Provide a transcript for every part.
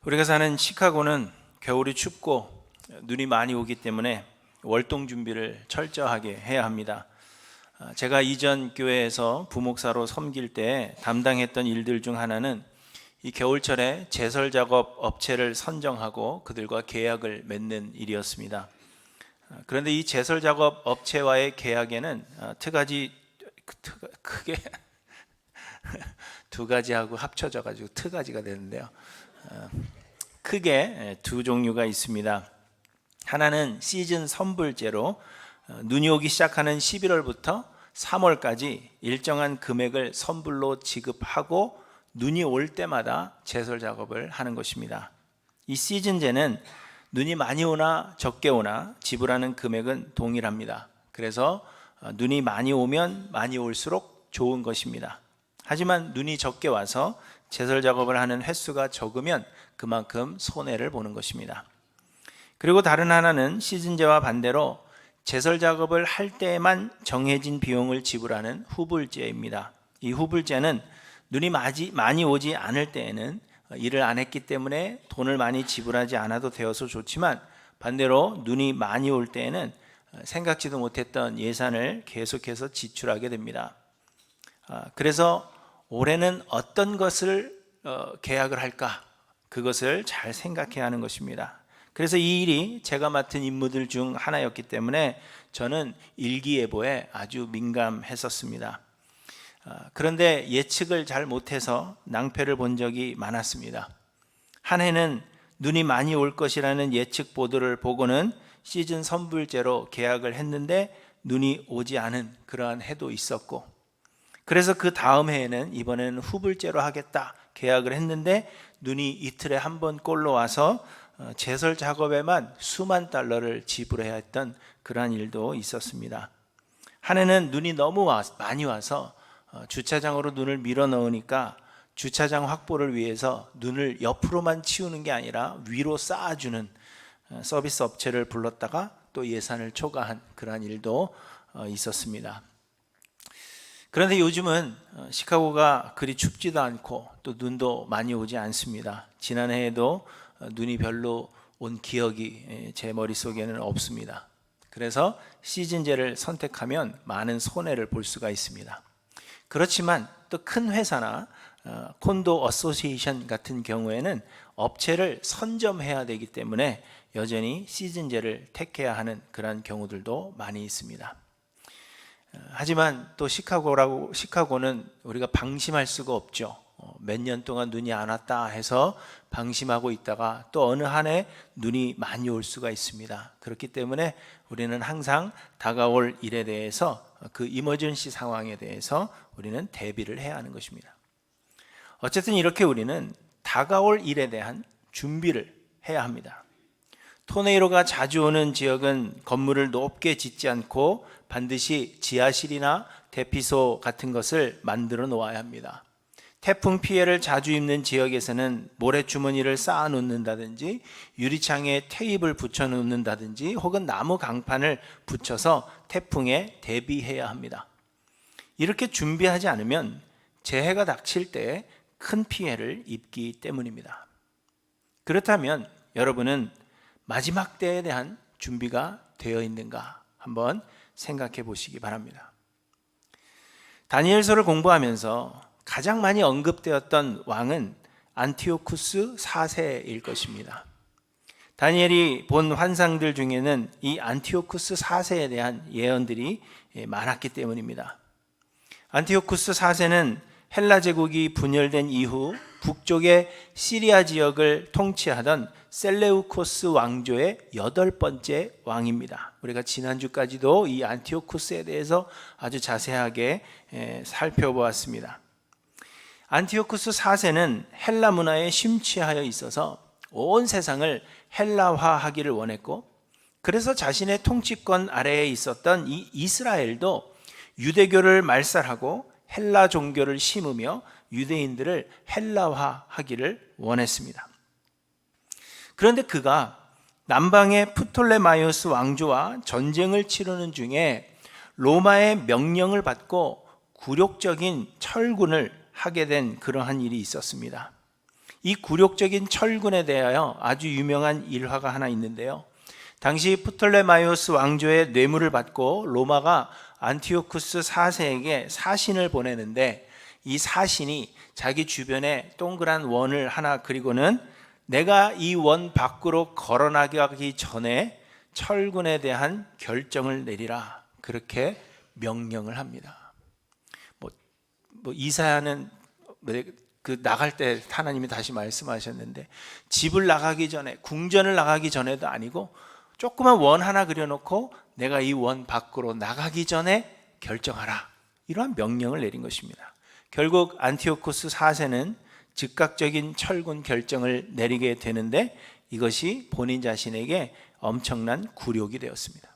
우리가 사는 시카고는 겨울이 춥고 눈이 많이 오기 때문에 월동 준비를 철저하게 해야 합니다. 제가 이전 교회에서 부목사로 섬길 때 담당했던 일들 중 하나는 이 겨울철에 제설 작업 업체를 선정하고 그들과 계약을 맺는 일이었습니다. 그런데 이 제설 작업 업체와의 계약에는 크게 두 가지하고 합쳐져 가지고 트가지가 되는데요. 크게 두 종류가 있습니다. 하나는 시즌 선불제로 눈이 오기 시작하는 11월부터 3월까지 일정한 금액을 선불로 지급하고 눈이 올 때마다 제설 작업을 하는 것입니다. 이 시즌제는 눈이 많이 오나 적게 오나 지불하는 금액은 동일합니다. 그래서 눈이 많이 오면 많이 올수록 좋은 것입니다. 하지만 눈이 적게 와서 제설 작업을 하는 횟수가 적으면 그만큼 손해를 보는 것입니다. 그리고 다른 하나는 시즌제와 반대로 제설 작업을 할 때에만 정해진 비용을 지불하는 후불제입니다. 이 후불제는 눈이 많이 오지 않을 때에는 일을 안 했기 때문에 돈을 많이 지불하지 않아도 되어서 좋지만, 반대로 눈이 많이 올 때에는 생각지도 못했던 예산을 계속해서 지출하게 됩니다. 그래서 올해는 어떤 것을 계약을 할까? 그것을 잘 생각해야 하는 것입니다. 그래서 이 일이 제가 맡은 임무들 중 하나였기 때문에 저는 일기예보에 아주 민감했었습니다. 그런데 예측을 잘 못해서 낭패를 본 적이 많았습니다. 한 해는 눈이 많이 올 것이라는 예측 보도를 보고는 시즌 선불제로 계약을 했는데 눈이 오지 않은 그러한 해도 있었고, 그래서 그 다음 해에는 이번에는 후불제로 하겠다 계약을 했는데 눈이 이틀에 한 번 꼴로 와서 제설 작업에만 수만 달러를 지불해야 했던 그러한 일도 있었습니다. 한 해는 눈이 너무 많이 와서 주차장으로 눈을 밀어 넣으니까 주차장 확보를 위해서 눈을 옆으로만 치우는 게 아니라 위로 쌓아주는 서비스 업체를 불렀다가 또 예산을 초과한 그러한 일도 있었습니다. 그런데 요즘은 시카고가 그리 춥지도 않고 또 눈도 많이 오지 않습니다. 지난해에도 눈이 별로 온 기억이 제 머릿속에는 없습니다. 그래서 시즌제를 선택하면 많은 손해를 볼 수가 있습니다. 그렇지만 또 큰 회사나 콘도 어소시에이션 같은 경우에는 업체를 선점해야 되기 때문에 여전히 시즌제를 택해야 하는 그런 경우들도 많이 있습니다. 하지만 또 시카고는 우리가 방심할 수가 없죠. 몇 년 동안 눈이 안 왔다 해서 방심하고 있다가 또 어느 한 해 눈이 많이 올 수가 있습니다. 그렇기 때문에 우리는 항상 다가올 일에 대해서, 그 이머전시 상황에 대해서 우리는 대비를 해야 하는 것입니다. 어쨌든 이렇게 우리는 다가올 일에 대한 준비를 해야 합니다. 토네이도가 자주 오는 지역은 건물을 높게 짓지 않고 반드시 지하실이나 대피소 같은 것을 만들어 놓아야 합니다. 태풍 피해를 자주 입는 지역에서는 모래주머니를 쌓아 놓는다든지 유리창에 테이프를 붙여 놓는다든지 혹은 나무 강판을 붙여서 태풍에 대비해야 합니다. 이렇게 준비하지 않으면 재해가 닥칠 때 큰 피해를 입기 때문입니다. 그렇다면 여러분은 마지막 때에 대한 준비가 되어 있는가 한번 생각해 보시기 바랍니다. 다니엘서를 공부하면서 가장 많이 언급되었던 왕은 안티오쿠스 4세일 것입니다. 다니엘이 본 환상들 중에는 이 안티오쿠스 4세에 대한 예언들이 많았기 때문입니다. 안티오쿠스 4세는 헬라 제국이 분열된 이후 북쪽의 시리아 지역을 통치하던 셀레우코스 왕조의 8번째 왕입니다. 우리가 지난주까지도 이 안티오쿠스에 대해서 아주 자세하게 살펴보았습니다. 안티오쿠스 4세는 헬라 문화에 심취하여 있어서 온 세상을 헬라화하기를 원했고, 그래서 자신의 통치권 아래에 있었던 이 이스라엘도 유대교를 말살하고 헬라 종교를 심으며 유대인들을 헬라화하기를 원했습니다. 그런데 그가 남방의 프톨레마이오스 왕조와 전쟁을 치르는 중에 로마의 명령을 받고 굴욕적인 철군을 하게 된 그러한 일이 있었습니다. 이 굴욕적인 철군에 대하여 아주 유명한 일화가 하나 있는데요. 당시 프톨레마이오스 왕조의 뇌물을 받고 로마가 안티오쿠스 4세에게 사신을 보내는데, 이 사신이 자기 주변에 동그란 원을 하나 그리고는 내가 이 원 밖으로 걸어나가기 전에 철군에 대한 결정을 내리라, 그렇게 명령을 합니다. 이사야는 나갈 때 하나님이 다시 말씀하셨는데, 집을 나가기 전에, 궁전을 나가기 전에도 아니고 조그만 원 하나 그려놓고 내가 이 원 밖으로 나가기 전에 결정하라, 이러한 명령을 내린 것입니다. 결국 안티오쿠스 4세는 즉각적인 철군 결정을 내리게 되는데, 이것이 본인 자신에게 엄청난 굴욕이 되었습니다.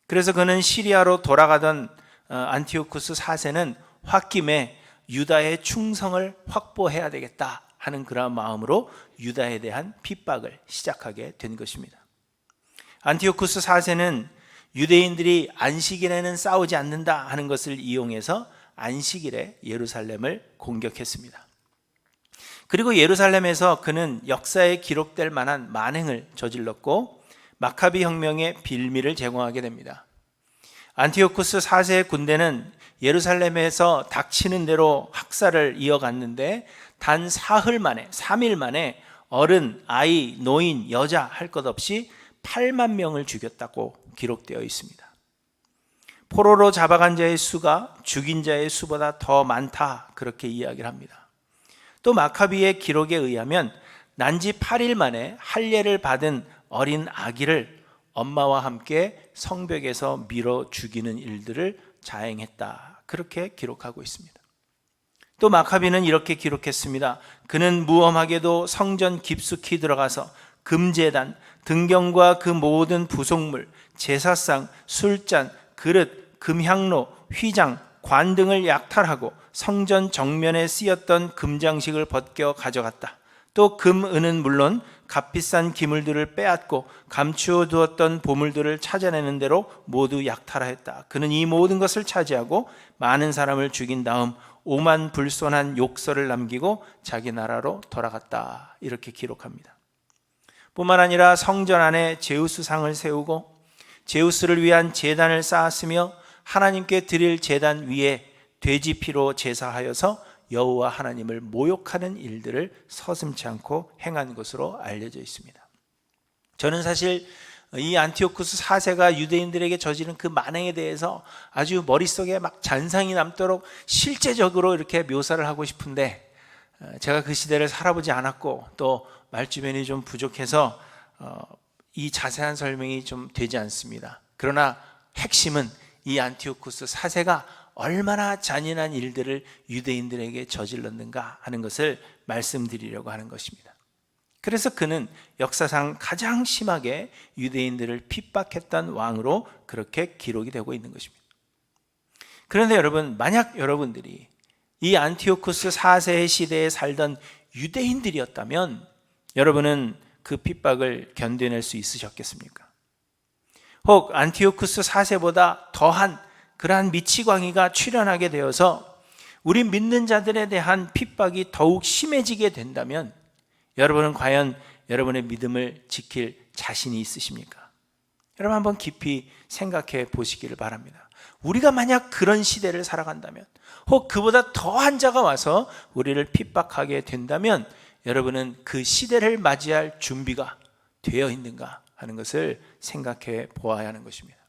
그래서 그는 시리아로 돌아가던 안티오쿠스 4세는 홧김에 유다의 충성을 확보해야 되겠다 하는 그런 마음으로 유다에 대한 핍박을 시작하게 된 것입니다. 안티오쿠스 4세는 유대인들이 안식일에는 싸우지 않는다 하는 것을 이용해서 안식일에 예루살렘을 공격했습니다. 그리고 예루살렘에서 그는 역사에 기록될 만한 만행을 저질렀고 마카비 혁명의 빌미를 제공하게 됩니다. 안티오쿠스 4세의 군대는 예루살렘에서 닥치는 대로 학살을 이어갔는데 단 사흘 만에, 3일 만에 어른, 아이, 노인, 여자 할 것 없이 8만 명을 죽였다고 기록되어 있습니다. 포로로 잡아간 자의 수가 죽인 자의 수보다 더 많다, 그렇게 이야기를 합니다. 또 마카비의 기록에 의하면 난지 8일 만에 할례를 받은 어린 아기를 엄마와 함께 성벽에서 밀어 죽이는 일들을 자행했다, 그렇게 기록하고 있습니다. 또 마카비는 이렇게 기록했습니다. 그는 무엄하게도 성전 깊숙이 들어가서 금제단, 등경과 그 모든 부속물, 제사상, 술잔, 그릇, 금향로, 휘장, 관 등을 약탈하고 성전 정면에 쓰였던 금장식을 벗겨 가져갔다. 또 금, 은은 물론 값비싼 기물들을 빼앗고 감추어 두었던 보물들을 찾아내는 대로 모두 약탈하였다. 그는 이 모든 것을 차지하고 많은 사람을 죽인 다음 오만 불손한 욕설을 남기고 자기 나라로 돌아갔다, 이렇게 기록합니다. 뿐만 아니라 성전 안에 제우스 상을 세우고 제우스를 위한 제단을 쌓았으며 하나님께 드릴 제단 위에 돼지 피로 제사하여서 여호와 하나님을 모욕하는 일들을 서슴지 않고 행한 것으로 알려져 있습니다. 저는 사실 이 안티오쿠스 4세가 유대인들에게 저지른 그 만행에 대해서 아주 머릿속에 막 잔상이 남도록 실제적으로 이렇게 묘사를 하고 싶은데, 제가 그 시대를 살아보지 않았고 또 말주변이 좀 부족해서 이 자세한 설명이 좀 되지 않습니다. 그러나 핵심은 이 안티오쿠스 4세가 얼마나 잔인한 일들을 유대인들에게 저질렀는가 하는 것을 말씀드리려고 하는 것입니다. 그래서 그는 역사상 가장 심하게 유대인들을 핍박했던 왕으로 그렇게 기록이 되고 있는 것입니다. 그런데 여러분, 만약 여러분들이 이 안티오쿠스 4세의 시대에 살던 유대인들이었다면 여러분은 그 핍박을 견뎌낼 수 있으셨겠습니까? 혹 안티오쿠스 4세보다 더한 그러한 미치광이가 출현하게 되어서 우리 믿는 자들에 대한 핍박이 더욱 심해지게 된다면 여러분은 과연 여러분의 믿음을 지킬 자신이 있으십니까? 여러분 한번 깊이 생각해 보시기를 바랍니다. 우리가 만약 그런 시대를 살아간다면, 혹 그보다 더한 자가 와서 우리를 핍박하게 된다면 여러분은 그 시대를 맞이할 준비가 되어 있는가 하는 것을 생각해 보아야 하는 것입니다.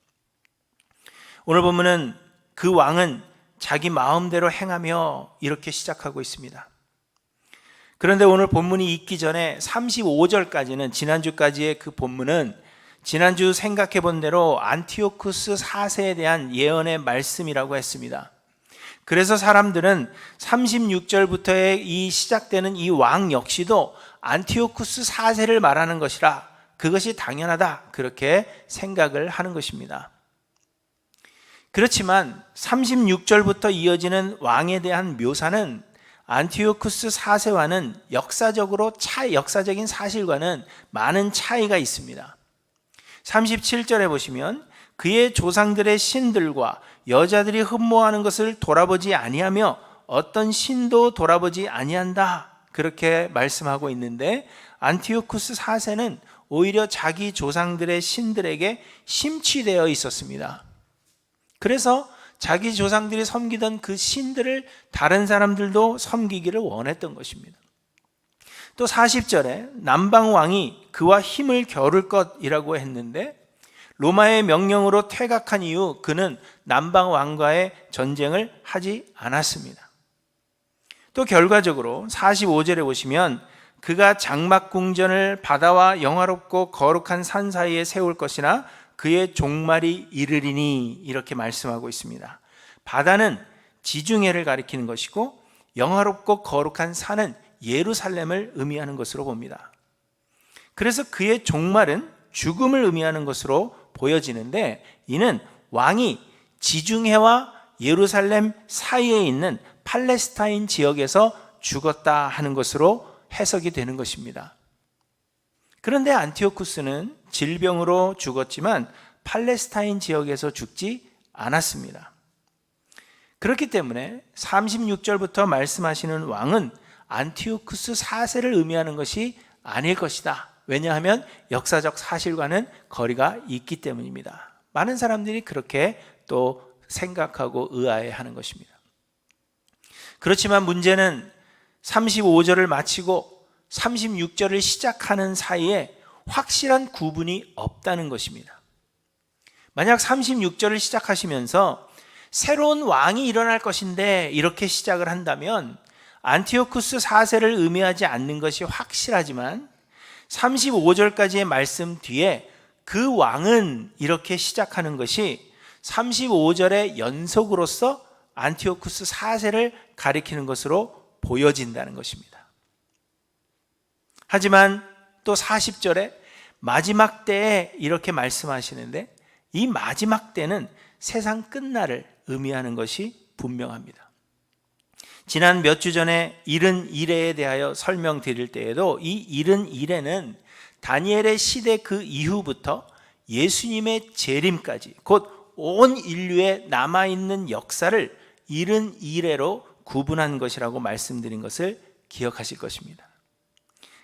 오늘 본문은 그 왕은 자기 마음대로 행하며 이렇게 시작하고 있습니다. 그런데 오늘 본문이 있기 전에 35절까지는, 지난주까지의 그 본문은 지난주 생각해 본 대로 안티오쿠스 4세에 대한 예언의 말씀이라고 했습니다. 그래서 사람들은 36절부터의 이 시작되는 이 왕 역시도 안티오쿠스 4세를 말하는 것이라, 그것이 당연하다, 그렇게 생각을 하는 것입니다. 그렇지만 36절부터 이어지는 왕에 대한 묘사는 안티오쿠스 4세와는 역사적인 사실과는 많은 차이가 있습니다. 37절에 보시면 그의 조상들의 신들과 여자들이 흠모하는 것을 돌아보지 아니하며 어떤 신도 돌아보지 아니한다, 그렇게 말씀하고 있는데, 안티오쿠스 4세는 오히려 자기 조상들의 신들에게 심취되어 있었습니다. 그래서 자기 조상들이 섬기던 그 신들을 다른 사람들도 섬기기를 원했던 것입니다. 또 40절에 남방 왕이 그와 힘을 겨룰 것이라고 했는데, 로마의 명령으로 퇴각한 이후 그는 남방 왕과의 전쟁을 하지 않았습니다. 또 결과적으로 45절에 보시면 그가 장막궁전을 바다와 영화롭고 거룩한 산 사이에 세울 것이나 그의 종말이 이르리니, 이렇게 말씀하고 있습니다. 바다는 지중해를 가리키는 것이고 영화롭고 거룩한 산은 예루살렘을 의미하는 것으로 봅니다. 그래서 그의 종말은 죽음을 의미하는 것으로 보여지는데, 이는 왕이 지중해와 예루살렘 사이에 있는 팔레스타인 지역에서 죽었다 하는 것으로 해석이 되는 것입니다. 그런데 안티오쿠스는 질병으로 죽었지만 팔레스타인 지역에서 죽지 않았습니다. 그렇기 때문에 36절부터 말씀하시는 왕은 안티오쿠스 4세를 의미하는 것이 아닐 것이다. 왜냐하면 역사적 사실과는 거리가 있기 때문입니다. 많은 사람들이 그렇게 또 생각하고 의아해하는 것입니다. 그렇지만 문제는 35절을 마치고 36절을 시작하는 사이에 확실한 구분이 없다는 것입니다. 만약 36절을 시작하시면서 새로운 왕이 일어날 것인데 이렇게 시작을 한다면 안티오쿠스 4세를 의미하지 않는 것이 확실하지만, 35절까지의 말씀 뒤에 그 왕은 이렇게 시작하는 것이 35절의 연속으로서 안티오쿠스 4세를 가리키는 것으로 보여진다는 것입니다. 하지만 또 40절에 마지막 때에 이렇게 말씀하시는데, 이 마지막 때는 세상 끝날을 의미하는 것이 분명합니다. 지난 몇 주 전에 이른 이래에 대하여 설명드릴 때에도 이 이른 이래는 다니엘의 시대 그 이후부터 예수님의 재림까지, 곧 온 인류에 남아있는 역사를 이른 이래로 구분한 것이라고 말씀드린 것을 기억하실 것입니다.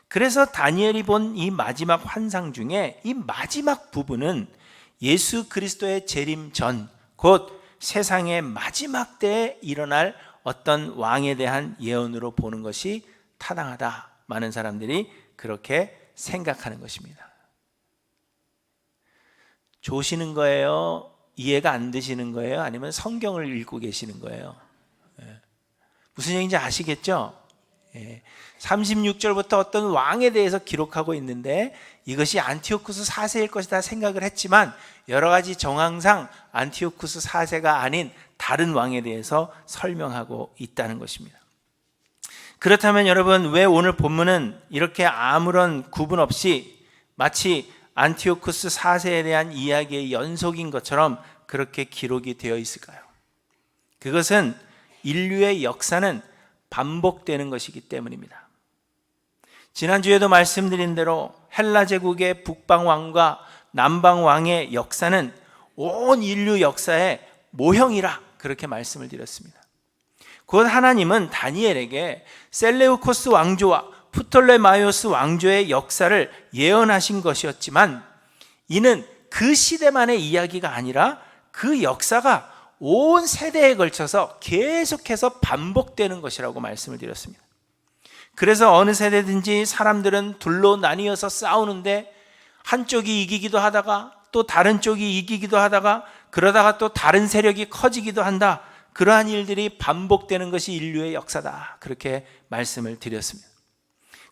그래서 다니엘이 본 이 마지막 환상 중에 이 마지막 부분은 예수 그리스도의 재림 전, 곧 세상의 마지막 때에 일어날 어떤 왕에 대한 예언으로 보는 것이 타당하다. 많은 사람들이 그렇게 생각하는 것입니다. 조시는 거예요? 이해가 안 되시는 거예요? 아니면 성경을 읽고 계시는 거예요? 무슨 얘기인지 아시겠죠? 36절부터 어떤 왕에 대해서 기록하고 있는데 이것이 안티오쿠스 4세일 것이다 생각을 했지만, 여러 가지 정황상 안티오쿠스 4세가 아닌 다른 왕에 대해서 설명하고 있다는 것입니다. 그렇다면 여러분, 왜 오늘 본문은 이렇게 아무런 구분 없이 마치 안티오쿠스 4세에 대한 이야기의 연속인 것처럼 그렇게 기록이 되어 있을까요? 그것은 인류의 역사는 반복되는 것이기 때문입니다. 지난주에도 말씀드린 대로 헬라 제국의 북방 왕과 남방 왕의 역사는 온 인류 역사의 모형이라 그렇게 말씀을 드렸습니다. 곧 하나님은 다니엘에게 셀레우코스 왕조와 프톨레마이오스 왕조의 역사를 예언하신 것이었지만, 이는 그 시대만의 이야기가 아니라 그 역사가 온 세대에 걸쳐서 계속해서 반복되는 것이라고 말씀을 드렸습니다. 그래서 어느 세대든지 사람들은 둘로 나뉘어서 싸우는데 한쪽이 이기기도 하다가 또 다른 쪽이 이기기도 하다가 그러다가 또 다른 세력이 커지기도 한다. 그러한 일들이 반복되는 것이 인류의 역사다. 그렇게 말씀을 드렸습니다.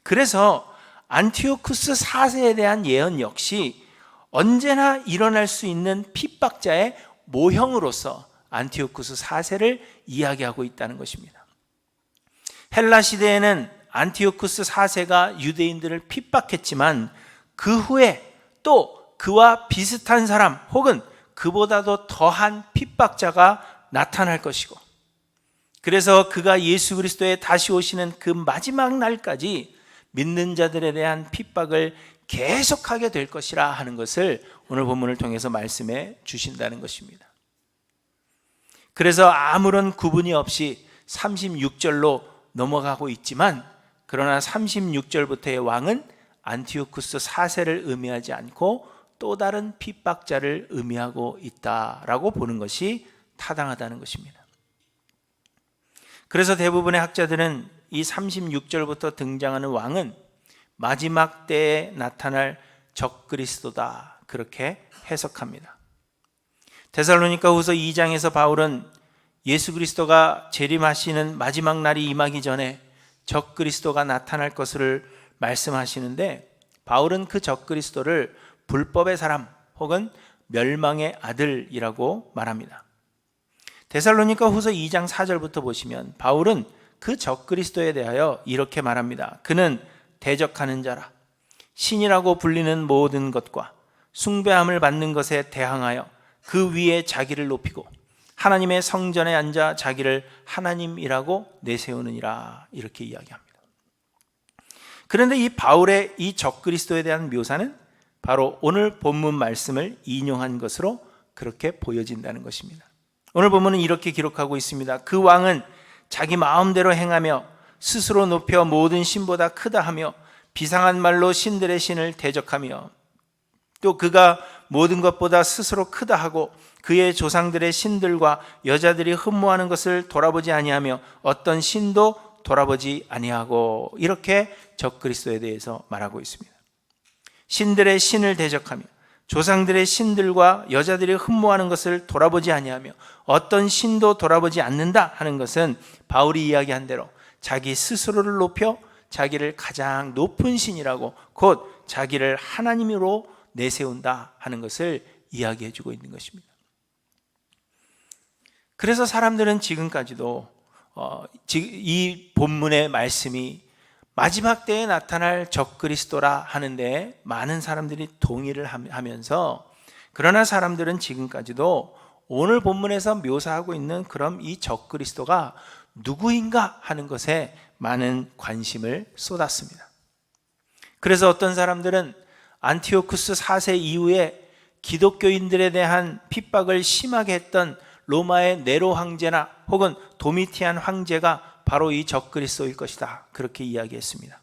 그래서 안티오쿠스 4세에 대한 예언 역시 언제나 일어날 수 있는 핍박자의 모형으로서 안티오쿠스 4세를 이야기하고 있다는 것입니다. 헬라 시대에는 안티오쿠스 4세가 유대인들을 핍박했지만 그 후에 또 그와 비슷한 사람 혹은 그보다도 더한 핍박자가 나타날 것이고, 그래서 그가 예수 그리스도의 다시 오시는 그 마지막 날까지 믿는 자들에 대한 핍박을 계속하게 될 것이라 하는 것을 오늘 본문을 통해서 말씀해 주신다는 것입니다. 그래서 아무런 구분이 없이 36절로 넘어가고 있지만, 그러나 36절부터의 왕은 안티오쿠스 4세를 의미하지 않고 또 다른 핍박자를 의미하고 있다라고 보는 것이 타당하다는 것입니다. 그래서 대부분의 학자들은 이 36절부터 등장하는 왕은 마지막 때에 나타날 적그리스도다, 그렇게 해석합니다. 데살로니가후서 2장에서 바울은 예수 그리스도가 재림하시는 마지막 날이 임하기 전에 적그리스도가 나타날 것을 말씀하시는데, 바울은 그 적그리스도를 불법의 사람 혹은 멸망의 아들이라고 말합니다. 데살로니가후서 2장 4절부터 보시면 바울은 그 적그리스도에 대하여 이렇게 말합니다. 그는 대적하는 자라, 신이라고 불리는 모든 것과 숭배함을 받는 것에 대항하여 그 위에 자기를 높이고 하나님의 성전에 앉아 자기를 하나님이라고 내세우느니라, 이렇게 이야기합니다. 그런데 이 바울의 이 적그리스도에 대한 묘사는 바로 오늘 본문 말씀을 인용한 것으로 그렇게 보여진다는 것입니다. 오늘 본문은 이렇게 기록하고 있습니다. 그 왕은 자기 마음대로 행하며 스스로 높여 모든 신보다 크다 하며 비상한 말로 신들의 신을 대적하며, 또 그가 모든 것보다 스스로 크다 하고 그의 조상들의 신들과 여자들이 흠모하는 것을 돌아보지 아니하며 어떤 신도 돌아보지 아니하고, 이렇게 적그리스도에 대해서 말하고 있습니다. 신들의 신을 대적하며 조상들의 신들과 여자들이 흠모하는 것을 돌아보지 아니하며 어떤 신도 돌아보지 않는다 하는 것은 바울이 이야기한 대로 자기 스스로를 높여 자기를 가장 높은 신이라고, 곧 자기를 하나님으로 내세운다 하는 것을 이야기해 주고 있는 것입니다. 그래서 사람들은 지금까지도 이 본문의 말씀이 마지막 때에 나타날 적그리스도라 하는데 많은 사람들이 동의를 하면서, 그러나 사람들은 지금까지도 오늘 본문에서 묘사하고 있는 그럼 이 적그리스도가 누구인가 하는 것에 많은 관심을 쏟았습니다. 그래서 어떤 사람들은 안티오쿠스 4세 이후에 기독교인들에 대한 핍박을 심하게 했던 로마의 네로 황제나 혹은 도미티안 황제가 바로 이 적그리스도일 것이다, 그렇게 이야기했습니다.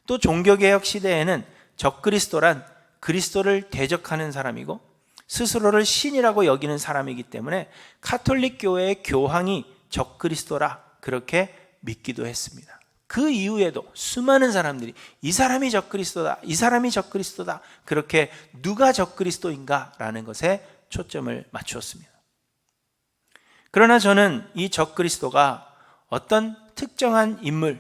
또 종교개혁 시대에는 적그리스도란 그리스도를 대적하는 사람이고 스스로를 신이라고 여기는 사람이기 때문에 카톨릭 교회의 교황이 적그리스도라 그렇게 믿기도 했습니다. 그 이후에도 수많은 사람들이 이 사람이 적그리스도다, 이 사람이 적그리스도다, 그렇게 누가 적그리스도인가라는 것에 초점을 맞추었습니다. 그러나 저는 이 적그리스도가 어떤 특정한 인물,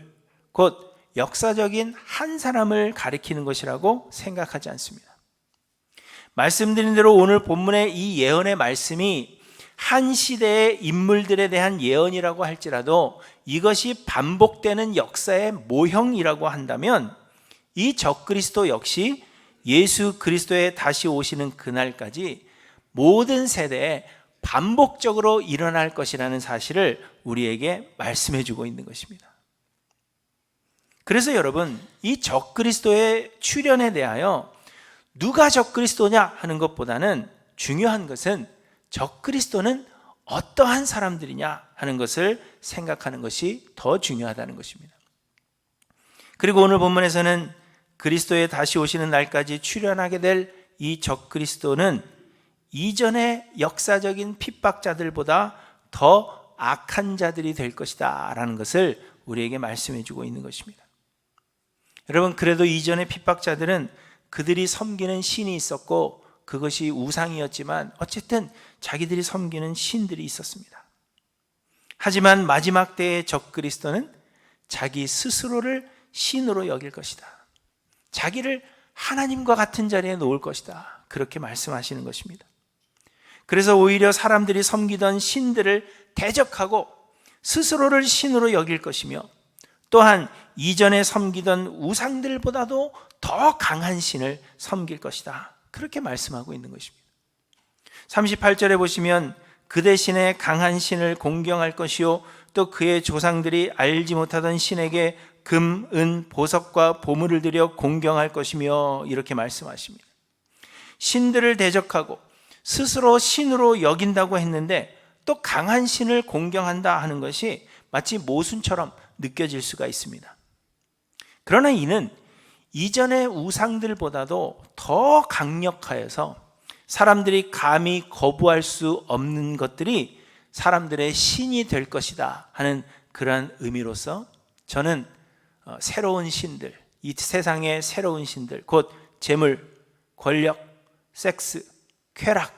곧 역사적인 한 사람을 가리키는 것이라고 생각하지 않습니다. 말씀드린 대로 오늘 본문의 이 예언의 말씀이 한 시대의 인물들에 대한 예언이라고 할지라도 이것이 반복되는 역사의 모형이라고 한다면 이 적그리스도 역시 예수 그리스도의 다시 오시는 그날까지 모든 세대에 반복적으로 일어날 것이라는 사실을 우리에게 말씀해 주고 있는 것입니다. 그래서 여러분, 이 적그리스도의 출현에 대하여 누가 적그리스도냐 하는 것보다는 중요한 것은 적그리스도는 어떠한 사람들이냐 하는 것을 생각하는 것이 더 중요하다는 것입니다. 그리고 오늘 본문에서는 그리스도의 다시 오시는 날까지 출현하게 될 이 적그리스도는 이전의 역사적인 핍박자들보다 더 악한 자들이 될 것이다 라는 것을 우리에게 말씀해 주고 있는 것입니다. 여러분, 그래도 이전의 핍박자들은 그들이 섬기는 신이 있었고 그것이 우상이었지만 어쨌든 자기들이 섬기는 신들이 있었습니다. 하지만 마지막 때의 적그리스도는 자기 스스로를 신으로 여길 것이다, 자기를 하나님과 같은 자리에 놓을 것이다, 그렇게 말씀하시는 것입니다. 그래서 오히려 사람들이 섬기던 신들을 대적하고 스스로를 신으로 여길 것이며, 또한 이전에 섬기던 우상들보다도 더 강한 신을 섬길 것이다, 그렇게 말씀하고 있는 것입니다. 38절에 보시면 그 대신에 강한 신을 공경할 것이요 또 그의 조상들이 알지 못하던 신에게 금, 은, 보석과 보물을 들여 공경할 것이며, 이렇게 말씀하십니다. 신들을 대적하고 스스로 신으로 여긴다고 했는데 또 강한 신을 공경한다 하는 것이 마치 모순처럼 느껴질 수가 있습니다. 그러나 이는 이전의 우상들보다도 더 강력하여서 사람들이 감히 거부할 수 없는 것들이 사람들의 신이 될 것이다 하는 그러한 의미로서 저는 새로운 신들, 이 세상의 새로운 신들, 곧 재물, 권력, 섹스, 쾌락,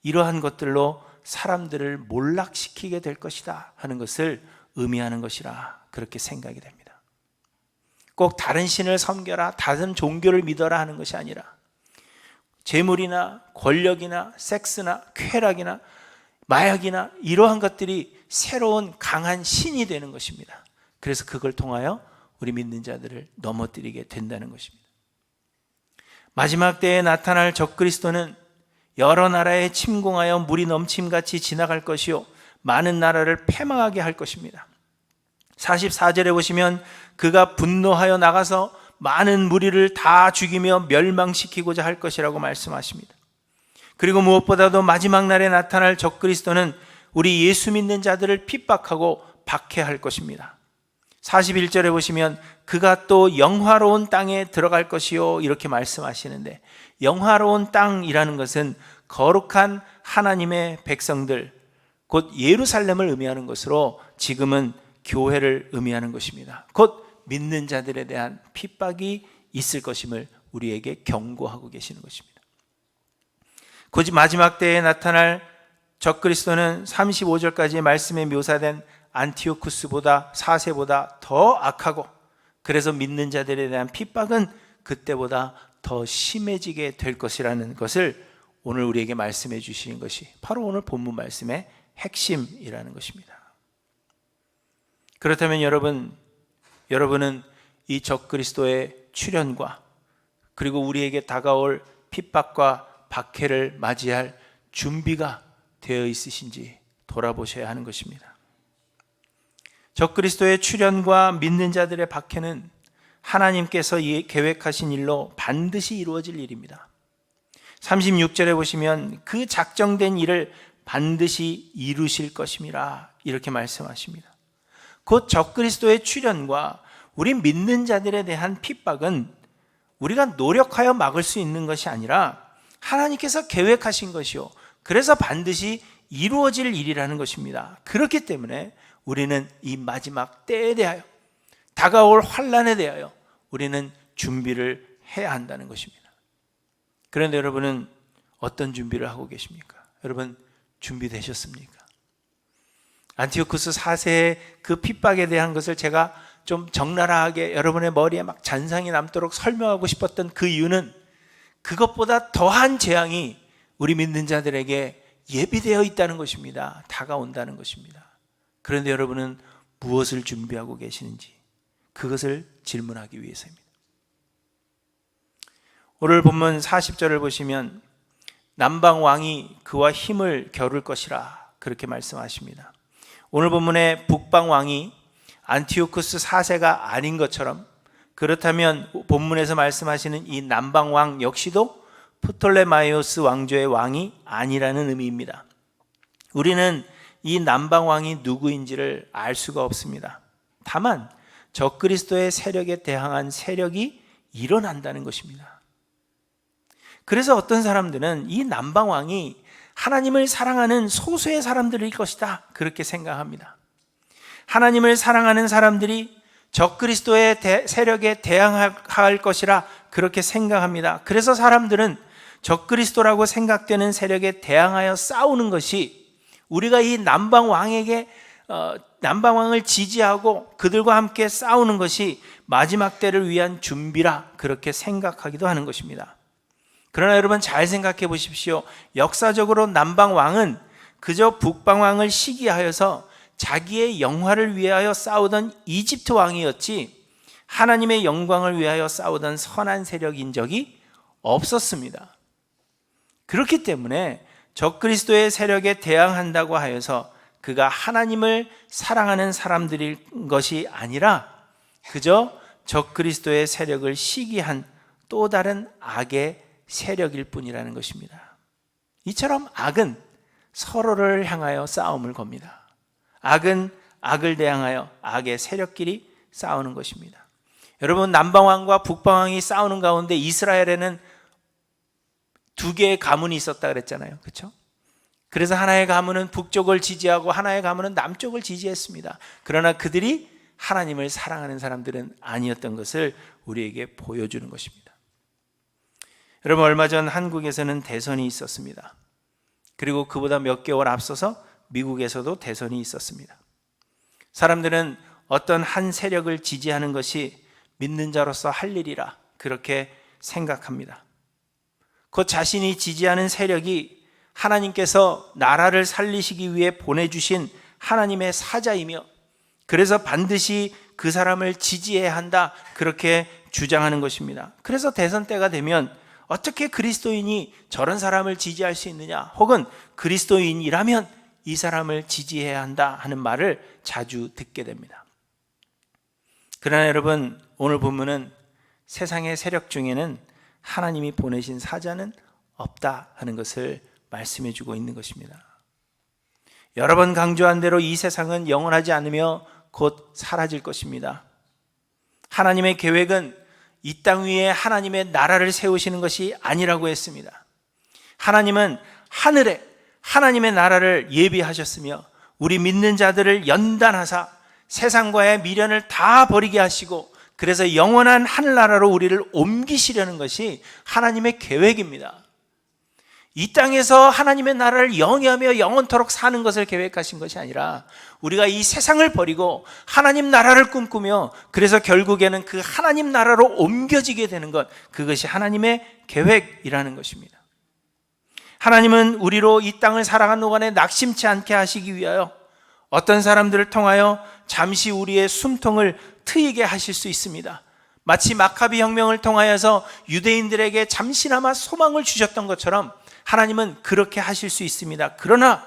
이러한 것들로 사람들을 몰락시키게 될 것이다 하는 것을 의미하는 것이라 그렇게 생각이 됩니다. 꼭 다른 신을 섬겨라, 다른 종교를 믿어라 하는 것이 아니라 재물이나 권력이나 섹스나 쾌락이나 마약이나 이러한 것들이 새로운 강한 신이 되는 것입니다. 그래서 그걸 통하여 우리 믿는 자들을 넘어뜨리게 된다는 것입니다. 마지막 때에 나타날 적그리스도는 여러 나라에 침공하여 물이 넘침같이 지나갈 것이요 많은 나라를 패망하게 할 것입니다. 44절에 보시면 그가 분노하여 나가서 많은 무리를 다 죽이며 멸망시키고자 할 것이라고 말씀하십니다. 그리고 무엇보다도 마지막 날에 나타날 적그리스도는 우리 예수 믿는 자들을 핍박하고 박해할 것입니다. 41절에 보시면 그가 또 영화로운 땅에 들어갈 것이요 이렇게 말씀하시는데, 영화로운 땅이라는 것은 거룩한 하나님의 백성들, 곧 예루살렘을 의미하는 것으로 지금은 교회를 의미하는 것입니다. 곧 믿는 자들에 대한 핍박이 있을 것임을 우리에게 경고하고 계시는 것입니다. 곧 마지막 때에 나타날 적그리스도는 35절까지의 말씀에 묘사된 안티오쿠스보다 4세보다 더 악하고, 그래서 믿는 자들에 대한 핍박은 그때보다 더 심해지게 될 것이라는 것을 오늘 우리에게 말씀해 주시는 것이 바로 오늘 본문 말씀의 핵심이라는 것입니다. 그렇다면 여러분은 이 적그리스도의 출현과 그리고 우리에게 다가올 핍박과 박해를 맞이할 준비가 되어 있으신지 돌아보셔야 하는 것입니다. 적그리스도의 출현과 믿는 자들의 박해는 하나님께서 계획하신 일로 반드시 이루어질 일입니다. 36절에 보시면 그 작정된 일을 반드시 이루실 것임이라 이렇게 말씀하십니다. 곧 적그리스도의 출현과 우리 믿는 자들에 대한 핍박은 우리가 노력하여 막을 수 있는 것이 아니라 하나님께서 계획하신 것이요, 그래서 반드시 이루어질 일이라는 것입니다. 그렇기 때문에 우리는 이 마지막 때에 대하여, 다가올 환난에 대하여 우리는 준비를 해야 한다는 것입니다. 그런데 여러분은 어떤 준비를 하고 계십니까? 여러분 준비되셨습니까? 안티오쿠스 4세의 그 핍박에 대한 것을 제가 좀 적나라하게 여러분의 머리에 막 잔상이 남도록 설명하고 싶었던 그 이유는 그것보다 더한 재앙이 우리 믿는 자들에게 예비되어 있다는 것입니다. 다가온다는 것입니다. 그런데 여러분은 무엇을 준비하고 계시는지 그것을 질문하기 위해서입니다. 오늘 본문 40절을 보시면 남방 왕이 그와 힘을 겨룰 것이라 그렇게 말씀하십니다. 오늘 본문의 북방 왕이 안티오쿠스 4세가 아닌 것처럼, 그렇다면 본문에서 말씀하시는 이 남방 왕 역시도 프톨레마이오스 왕조의 왕이 아니라는 의미입니다. 우리는 이 남방 왕이 누구인지를 알 수가 없습니다. 다만 적그리스도의 세력에 대항한 세력이 일어난다는 것입니다. 그래서 어떤 사람들은 이 남방 왕이 하나님을 사랑하는 소수의 사람들일 것이다 그렇게 생각합니다. 하나님을 사랑하는 사람들이 적그리스도의 세력에 대항할 것이라 그렇게 생각합니다. 그래서 사람들은 적그리스도라고 생각되는 세력에 대항하여 싸우는 것이, 우리가 이 남방 왕을 지지하고 그들과 함께 싸우는 것이 마지막 때를 위한 준비라 그렇게 생각하기도 하는 것입니다. 그러나 여러분 잘 생각해 보십시오. 역사적으로 남방 왕은 그저 북방 왕을 시기하여서 자기의 영화를 위하여 싸우던 이집트 왕이었지 하나님의 영광을 위하여 싸우던 선한 세력인 적이 없었습니다. 그렇기 때문에 적그리스도의 세력에 대항한다고 하여서 그가 하나님을 사랑하는 사람들인 것이 아니라 그저 적그리스도의 세력을 시기한 또 다른 악의 세력일 뿐이라는 것입니다. 이처럼 악은 서로를 향하여 싸움을 겁니다. 악은 악을 대항하여 악의 세력끼리 싸우는 것입니다. 여러분, 남방왕과 북방왕이 싸우는 가운데 이스라엘에는 두 개의 가문이 있었다 그랬잖아요. 그렇죠? 그래서 하나의 가문은 북쪽을 지지하고 하나의 가문은 남쪽을 지지했습니다. 그러나 그들이 하나님을 사랑하는 사람들은 아니었던 것을 우리에게 보여주는 것입니다. 여러분, 얼마 전 한국에서는 대선이 있었습니다. 그리고 그보다 몇 개월 앞서서 미국에서도 대선이 있었습니다. 사람들은 어떤 한 세력을 지지하는 것이 믿는 자로서 할 일이라 그렇게 생각합니다. 곧 자신이 지지하는 세력이 하나님께서 나라를 살리시기 위해 보내주신 하나님의 사자이며 그래서 반드시 그 사람을 지지해야 한다, 그렇게 주장하는 것입니다. 그래서 대선 때가 되면 어떻게 그리스도인이 저런 사람을 지지할 수 있느냐, 혹은 그리스도인이라면 이 사람을 지지해야 한다 하는 말을 자주 듣게 됩니다. 그러나 여러분, 오늘 본문은 세상의 세력 중에는 하나님이 보내신 사자는 없다 하는 것을 말씀해 주고 있는 것입니다. 여러 번 강조한 대로 이 세상은 영원하지 않으며 곧 사라질 것입니다. 하나님의 계획은 이 땅 위에 하나님의 나라를 세우시는 것이 아니라고 했습니다. 하나님은 하늘에 하나님의 나라를 예비하셨으며 우리 믿는 자들을 연단하사 세상과의 미련을 다 버리게 하시고 그래서 영원한 하늘나라로 우리를 옮기시려는 것이 하나님의 계획입니다. 이 땅에서 하나님의 나라를 영위하며 영원토록 사는 것을 계획하신 것이 아니라 우리가 이 세상을 버리고 하나님 나라를 꿈꾸며 그래서 결국에는 그 하나님 나라로 옮겨지게 되는 것, 그것이 하나님의 계획이라는 것입니다. 하나님은 우리로 이 땅을 살아가는 동안에 낙심치 않게 하시기 위하여 어떤 사람들을 통하여 잠시 우리의 숨통을 트이게 하실 수 있습니다. 마치 마카비 혁명을 통하여서 유대인들에게 잠시나마 소망을 주셨던 것처럼 하나님은 그렇게 하실 수 있습니다. 그러나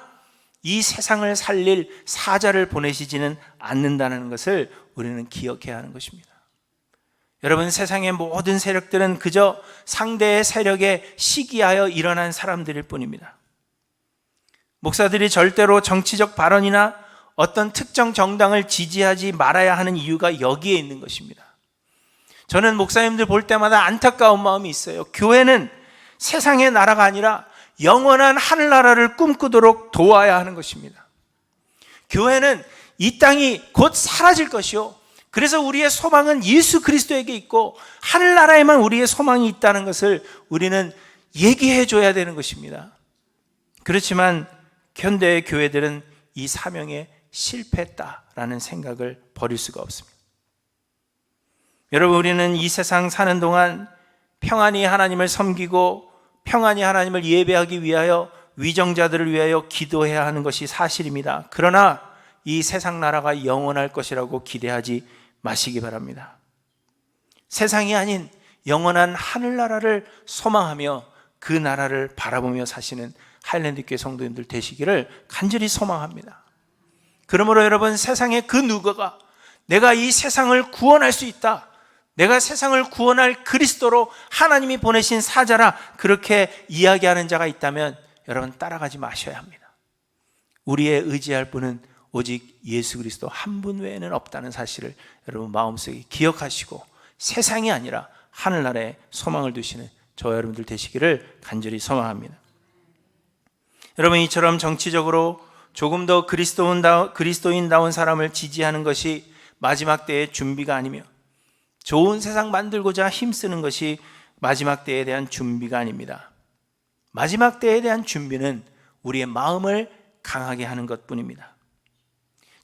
이 세상을 살릴 사자를 보내시지는 않는다는 것을 우리는 기억해야 하는 것입니다. 여러분, 세상의 모든 세력들은 그저 상대의 세력에 시기하여 일어난 사람들일 뿐입니다. 목사들이 절대로 정치적 발언이나 어떤 특정 정당을 지지하지 말아야 하는 이유가 여기에 있는 것입니다. 저는 목사님들 볼 때마다 안타까운 마음이 있어요. 교회는 세상의 나라가 아니라 영원한 하늘나라를 꿈꾸도록 도와야 하는 것입니다. 교회는 이 땅이 곧 사라질 것이요, 그래서 우리의 소망은 예수 그리스도에게 있고 하늘나라에만 우리의 소망이 있다는 것을 우리는 얘기해 줘야 되는 것입니다. 그렇지만 현대의 교회들은 이 사명에 실패했다라는 생각을 버릴 수가 없습니다. 여러분, 우리는 이 세상 사는 동안 평안히 하나님을 섬기고 평안히 하나님을 예배하기 위하여 위정자들을 위하여 기도해야 하는 것이 사실입니다. 그러나 이 세상 나라가 영원할 것이라고 기대하지 마시기 바랍니다. 세상이 아닌 영원한 하늘나라를 소망하며 그 나라를 바라보며 사시는 하일랜드교회 성도님들 되시기를 간절히 소망합니다. 그러므로 여러분, 세상의 그 누구가 내가 이 세상을 구원할 수 있다, 내가 세상을 구원할 그리스도로 하나님이 보내신 사자라 그렇게 이야기하는 자가 있다면 여러분, 따라가지 마셔야 합니다. 우리의 의지할 분은 오직 예수 그리스도 한 분 외에는 없다는 사실을 여러분 마음속에 기억하시고 세상이 아니라 하늘나라에 소망을 두시는 저와 여러분들 되시기를 간절히 소망합니다. 여러분, 이처럼 정치적으로 조금 더 그리스도인다운 사람을 지지하는 것이 마지막 때의 준비가 아니며 좋은 세상 만들고자 힘쓰는 것이 마지막 때에 대한 준비가 아닙니다. 마지막 때에 대한 준비는 우리의 마음을 강하게 하는 것뿐입니다.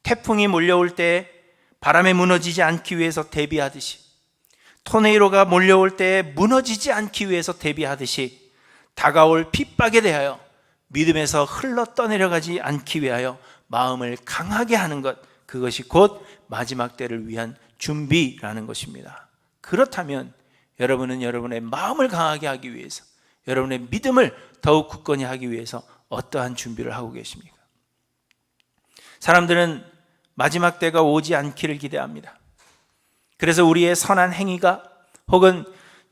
태풍이 몰려올 때 바람에 무너지지 않기 위해서 대비하듯이, 토네이도가 몰려올 때 무너지지 않기 위해서 대비하듯이, 다가올 핍박에 대하여 믿음에서 흘러 떠내려가지 않기 위하여 마음을 강하게 하는 것, 그것이 곧 마지막 때를 위한 준비라는 것입니다. 그렇다면 여러분은 여러분의 마음을 강하게 하기 위해서, 여러분의 믿음을 더욱 굳건히 하기 위해서 어떠한 준비를 하고 계십니까? 사람들은 마지막 때가 오지 않기를 기대합니다. 그래서 우리의 선한 행위가 혹은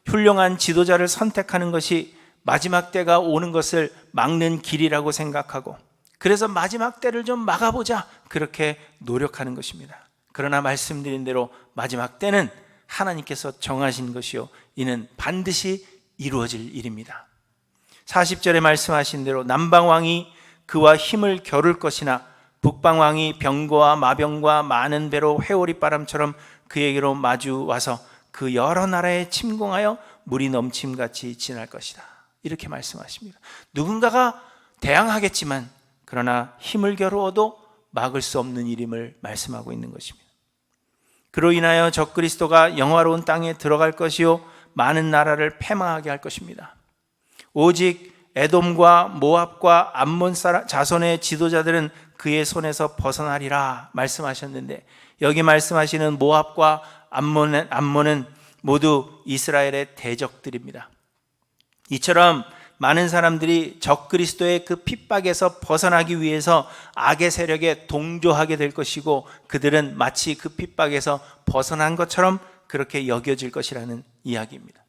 훌륭한 지도자를 선택하는 것이 마지막 때가 오는 것을 막는 길이라고 생각하고, 그래서 마지막 때를 좀 막아보자 그렇게 노력하는 것입니다. 그러나 말씀드린 대로 마지막 때는 하나님께서 정하신 것이요 이는 반드시 이루어질 일입니다. 40절에 말씀하신 대로 남방왕이 그와 힘을 겨룰 것이나 북방왕이 병거와 마병과 많은 배로 회오리 바람처럼 그에게로 마주 와서 그 여러 나라에 침공하여 물이 넘침같이 지날 것이다. 이렇게 말씀하십니다. 누군가가 대항하겠지만 그러나 힘을 겨루어도 막을 수 없는 일임을 말씀하고 있는 것입니다. 그로 인하여 적그리스도가 영화로운 땅에 들어갈 것이요 많은 나라를 패망하게 할 것입니다. 오직 에돔과 모압과 암몬 자손의 지도자들은 그의 손에서 벗어나리라 말씀하셨는데, 여기 말씀하시는 모압과 암몬은 모두 이스라엘의 대적들입니다. 이처럼 많은 사람들이 적그리스도의 그 핍박에서 벗어나기 위해서 악의 세력에 동조하게 될 것이고, 그들은 마치 그 핍박에서 벗어난 것처럼 그렇게 여겨질 것이라는 이야기입니다.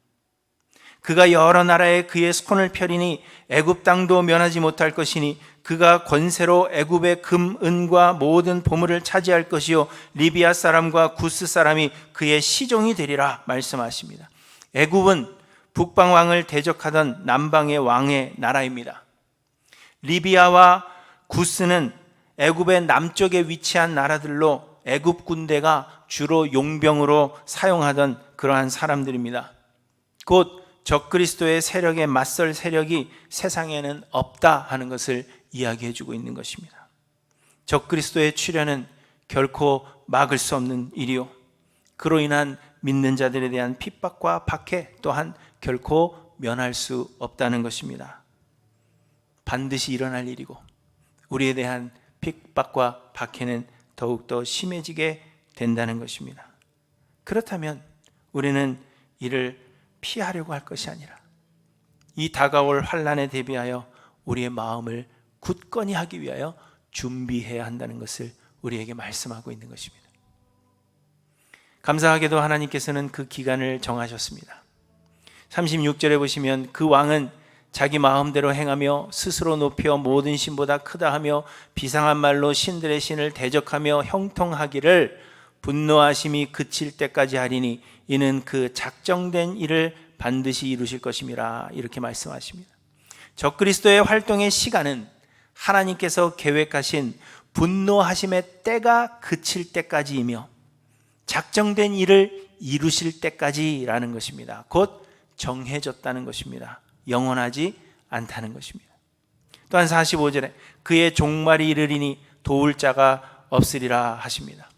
그가 여러 나라에 그의 손을 펴리니 애굽 땅도 면하지 못할 것이니 그가 권세로 애굽의 금, 은과 모든 보물을 차지할 것이요 리비아 사람과 구스 사람이 그의 시종이 되리라 말씀하십니다. 애굽은 북방 왕을 대적하던 남방의 왕의 나라입니다. 리비아와 구스는 애굽의 남쪽에 위치한 나라들로 애굽 군대가 주로 용병으로 사용하던 그러한 사람들입니다. 곧 적그리스도의 세력에 맞설 세력이 세상에는 없다 하는 것을 이야기해 주고 있는 것입니다. 적그리스도의 출현은 결코 막을 수 없는 일이요 그로 인한 믿는 자들에 대한 핍박과 박해 또한 결코 면할 수 없다는 것입니다. 반드시 일어날 일이고 우리에 대한 핍박과 박해는 더욱더 심해지게 된다는 것입니다. 그렇다면 우리는 이를 피하려고 할 것이 아니라 이 다가올 환난에 대비하여 우리의 마음을 굳건히 하기 위하여 준비해야 한다는 것을 우리에게 말씀하고 있는 것입니다. 감사하게도 하나님께서는 그 기간을 정하셨습니다. 36절에 보시면 그 왕은 자기 마음대로 행하며 스스로 높여 모든 신보다 크다 하며 비상한 말로 신들의 신을 대적하며 형통하기를 분노하심이 그칠 때까지 하리니 이는 그 작정된 일을 반드시 이루실 것임이라 이렇게 말씀하십니다. 적그리스도의 활동의 시간은 하나님께서 계획하신 분노하심의 때가 그칠 때까지이며 작정된 일을 이루실 때까지라는 것입니다. 곧 정해졌다는 것입니다. 영원하지 않다는 것입니다. 또한 45절에 그의 종말이 이르리니 도울 자가 없으리라 하십니다.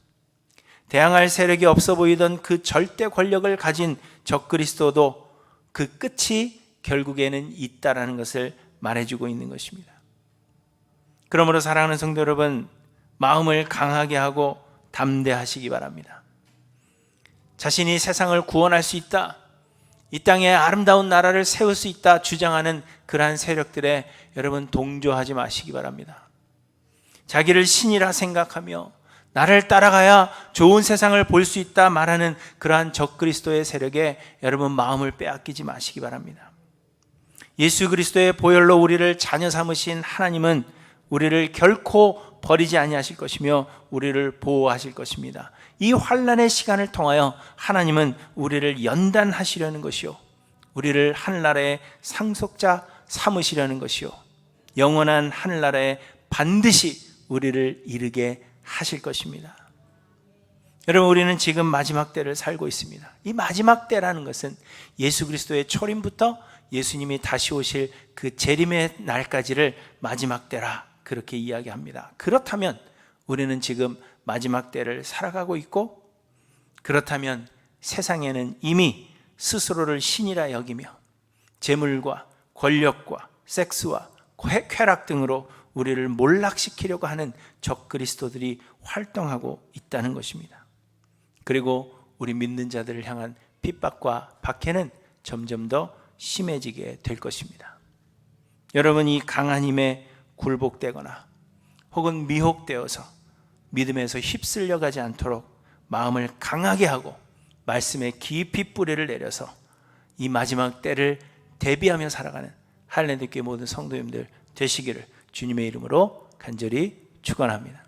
대항할 세력이 없어 보이던 그 절대 권력을 가진 적그리스도도 그 끝이 결국에는 있다라는 것을 말해주고 있는 것입니다. 그러므로 사랑하는 성도 여러분, 마음을 강하게 하고 담대하시기 바랍니다. 자신이 세상을 구원할 수 있다, 이 땅에 아름다운 나라를 세울 수 있다 주장하는 그러한 세력들에 여러분 동조하지 마시기 바랍니다. 자기를 신이라 생각하며 나를 따라가야 좋은 세상을 볼 수 있다 말하는 그러한 적그리스도의 세력에 여러분 마음을 빼앗기지 마시기 바랍니다. 예수 그리스도의 보혈로 우리를 자녀 삼으신 하나님은 우리를 결코 버리지 아니하실 것이며 우리를 보호하실 것입니다. 이 환난의 시간을 통하여 하나님은 우리를 연단하시려는 것이요 우리를 하늘나라의 상속자 삼으시려는 것이요 영원한 하늘나라에 반드시 우리를 이르게 하실 것입니다. 여러분, 우리는 지금 마지막 때를 살고 있습니다. 이 마지막 때라는 것은 예수 그리스도의 초림부터 예수님이 다시 오실 그 재림의 날까지를 마지막 때라 그렇게 이야기합니다. 그렇다면 우리는 지금 마지막 때를 살아가고 있고, 그렇다면 세상에는 이미 스스로를 신이라 여기며 재물과 권력과 섹스와 쾌락 등으로 우리를 몰락시키려고 하는 적그리스도들이 활동하고 있다는 것입니다. 그리고 우리 믿는 자들을 향한 핍박과 박해는 점점 더 심해지게 될 것입니다. 여러분이 강한 힘에 굴복되거나 혹은 미혹되어서 믿음에서 휩쓸려 가지 않도록 마음을 강하게 하고 말씀에 깊이 뿌리를 내려서 이 마지막 때를 대비하며 살아가는 할례교회 모든 성도님들 되시기를 주님의 이름으로 간절히 축원합니다.